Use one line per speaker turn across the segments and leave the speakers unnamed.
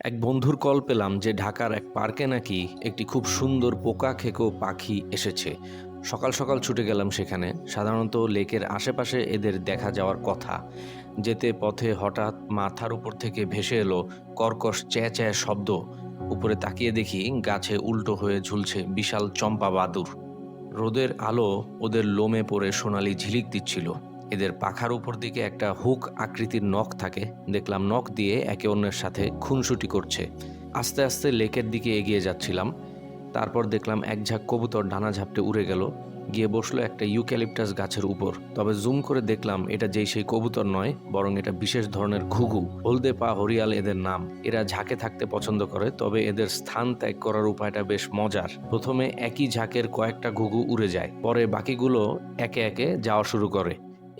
এক বন্ধুর কল পেলাম যে ঢাকার এক পার্কে নাকি একটি খুব সুন্দর পোকা খেকো পাখি এসেছে। সকাল সকাল ছুটে গেলাম সেখানে। সাধারণত লেকের আশেপাশে এদের দেখা যাওয়ার কথা। যেতে পথে হঠাৎ মাথার উপর থেকে ভেসে এলো কর্কশ চ্যাঁ চ্যাঁ শব্দ। উপরে তাকিয়ে দেখি গাছে উল্টো হয়ে ঝুলছে বিশাল চম্পা বাদুড়। রোদের আলো ওদের লোমে পড়ে সোনালি ঝিলিক দিচ্ছিল। এদের পাখার উপর দিকে একটা হুক আকৃতির নখ থাকে। দেখলাম নখ দিয়ে একে অন্যের সাথে খুনসুটি করছে। আস্তে আস্তে লেকের দিকে এগিয়ে যাচ্ছিলাম। তারপর দেখলাম এক ঝাঁক কবুতর ডানা ঝাপটে উড়ে গেল, গিয়ে বসলো একটা ইউক্যালিপটাস গাছের উপর। তবে জুম করে দেখলাম এটা যেই সেই কবুতর নয়, বরং এটা বিশেষ ধরনের ঘুঘু। হলদে পা হরিয়াল এদের নাম। এরা ঝাঁকে থাকতে পছন্দ করে, তবে এদের স্থান ত্যাগ করার উপায়টা বেশ মজার। প্রথমে একই ঝাঁকের কয়েকটা ঘুঘু উড়ে যায়, পরে বাকিগুলো একে একে যাওয়া শুরু করে।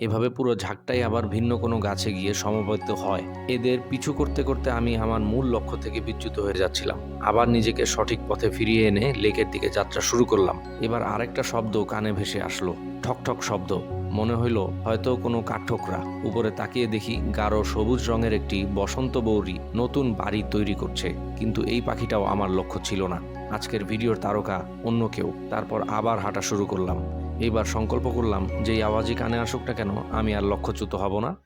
এভাবে পুরো ঝাঁকটাই আবার ভিন্ন কোনো গাছে গিয়ে সমবেত হয়। এদের পিছু করতে করতে আমি আমার মূল লক্ষ্য থেকে বিচ্যুত হয়ে যাচ্ছিলাম। আবার নিজেকে সঠিক পথে ফিরিয়ে এনে লেকের দিকে যাত্রা শুরু করলাম। এবার আরেকটা শব্দ কানে ভেসে আসলো, ঠক ঠক শব্দ। মনে হইল হয়তো কোনো কাঠঠোকরা। উপরে তাকিয়ে দেখি গাঢ় সবুজ রঙের একটি বসন্ত বৌরি নতুন বাড়ি তৈরি করছে। কিন্তু এই পাখিটাও আমার লক্ষ্য ছিল না। আজকের ভিডিওর তারকা অন্য কেউ। তারপর আবার হাঁটা শুরু করলাম। এইবার সংকল্প করলাম, যেই আওয়াজই কানে আসুক না কেন, আমি আর লক্ষ্যচ্যুত হব না।